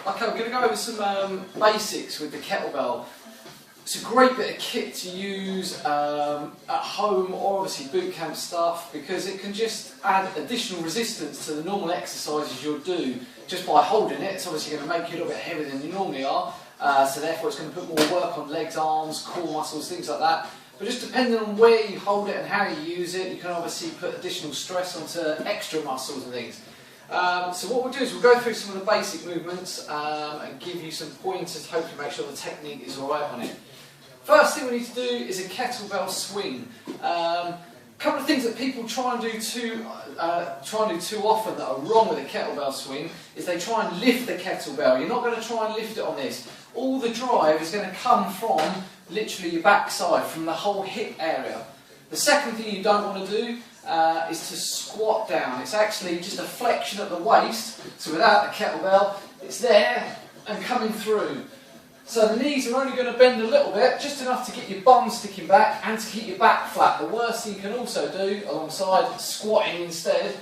Okay, we're going to go over some basics with the kettlebell. It's a great bit of kit to use at home or obviously boot camp stuff, because it can just add additional resistance to the normal exercises you'll do just by holding it. It's obviously going to make you a little bit heavier than you normally are, so therefore it's going to put more work on legs, arms, core muscles, things like that. But just depending on where you hold it and how you use it, you can obviously put additional stress onto extra muscles and things. So what we'll do is we'll go through some of the basic movements and give you some pointers to hopefully make sure the technique is alright on it. First thing we need to do is a kettlebell swing. Couple of things that people try and do too often that are wrong with a kettlebell swing is they try and lift the kettlebell. You're not going to try and lift it on this. All the drive is going to come from literally your backside, from the whole hip area. The second thing you don't want to do is to squat down. It's actually just a flexion at the waist, so without the kettlebell, it's there and coming through. So the knees are only going to bend a little bit, just enough to get your bum sticking back and to keep your back flat. The worst thing you can also do, alongside squatting instead,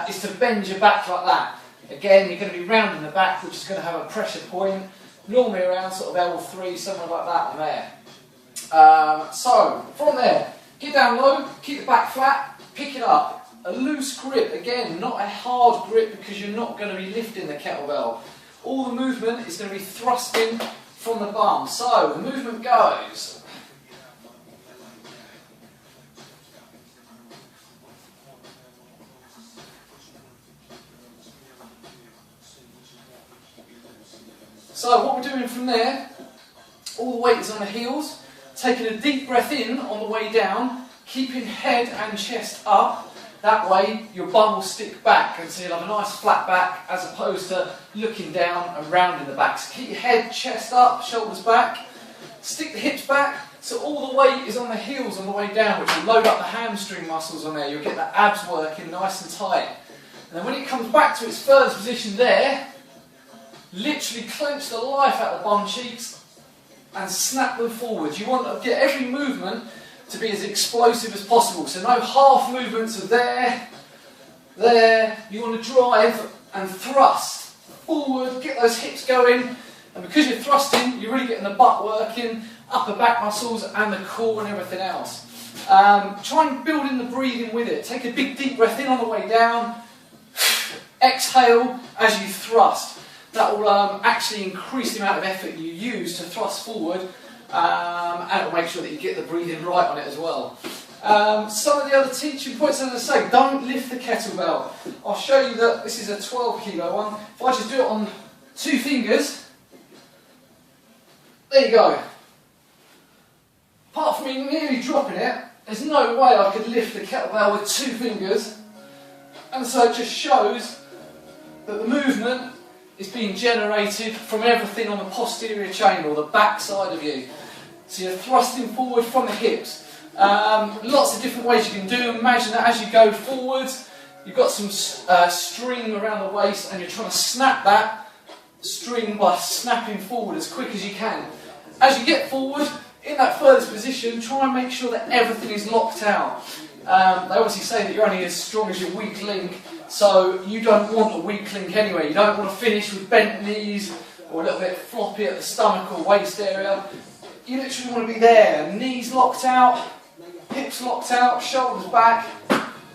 is to bend your back like that. Again, you're going to be rounding the back, which is going to have a pressure point, normally around sort of L3, something like that on there. So, from there, get down low, keep the back flat, pick it up. A loose grip, again, not a hard grip, because you're not going to be lifting the kettlebell. All the movement is going to be thrusting from the bum. So the movement goes. So what we're doing from there, all the weight is on the heels, taking a deep breath in on the way down, keeping head and chest up. That way your bum will stick back, and so you'll have a nice flat back as opposed to looking down and rounding the back. So keep your head, chest up, shoulders back, stick the hips back, so all the weight is on the heels on the way down, which will load up the hamstring muscles on there. You'll get the abs working nice and tight. And then when it comes back to its furthest position there, literally clench the life out of the bum cheeks and snap them forwards. You want to get every movement to be as explosive as possible. So no half movements of there, there. You want to drive and thrust forward, get those hips going, and because you're thrusting, you're really getting the butt working, upper back muscles and the core and everything else. Try and build in the breathing with it. Take a big deep breath in on the way down, exhale as you thrust. That will actually increase the amount of effort you use to thrust forward, and it'll make sure that you get the breathing right on it as well. Some of the other teaching points, as I say, don't lift the kettlebell. I'll show you that this is a 12 kilo one. If I just do it on 2 fingers, there you go. Apart from me nearly dropping it, there's no way I could lift the kettlebell with 2 fingers. And so it just shows that the movement is being generated from everything on the posterior chain, or the back side of you. So you're thrusting forward from the hips. Lots of different ways you can do them. Imagine that as you go forwards, you've got some string around the waist, and you're trying to snap that string by snapping forward as quick as you can. As you get forward, in that furthest position, try and make sure that everything is locked out. They obviously say that you're only as strong as your weak link, so you don't want a weak link anyway. You don't want to finish with bent knees or a little bit floppy at the stomach or waist area. You literally want to be there, knees locked out, hips locked out, shoulders back,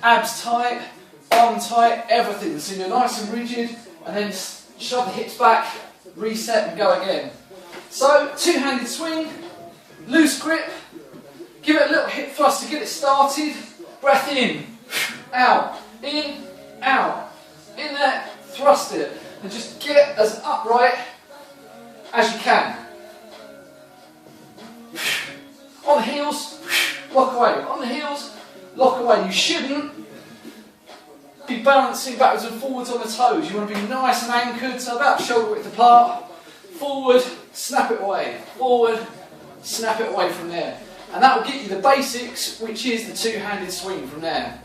abs tight, arm tight, everything. So you're nice and rigid, and then shove the hips back, reset and go again. So, 2-handed swing, loose grip, give it a little hip thrust to get it started. Breath in, out, in, out, in there, thrust it, and just get as upright as you can. On the heels, lock away. On the heels, lock away. You shouldn't be balancing backwards and forwards on the toes. You want to be nice and anchored, so about shoulder width apart. Forward, snap it away. Forward, snap it away from there. And that will get you the basics, which is the 2-handed swing from there.